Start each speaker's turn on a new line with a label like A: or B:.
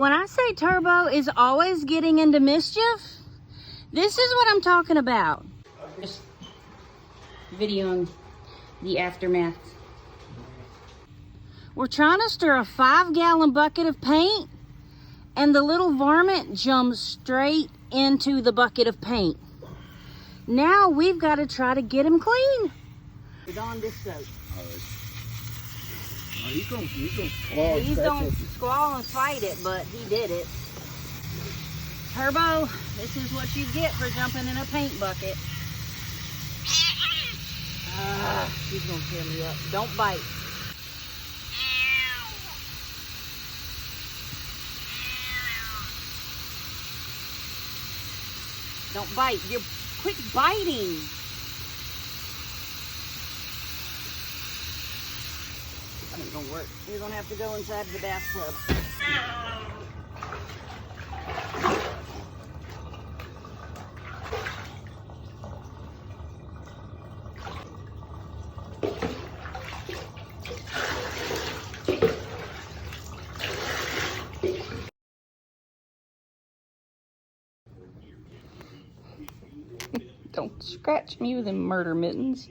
A: When I say Turbo is always getting into mischief, this is what I'm talking about. Just videoing the aftermath. We're trying to stir a 5-gallon bucket of paint, and the little varmint jumps straight into the bucket of paint. Now we've got to try to get him clean. Put on this soap.
B: He's gonna
A: squall and fight it, but he did it. Turbo, this is what you get for jumping in a paint bucket. He's gonna tear me up. Don't bite. Don't bite. You're quit biting. This ain't gonna work. You're gonna have to go inside the bathtub. Don't scratch me with them murder mittens.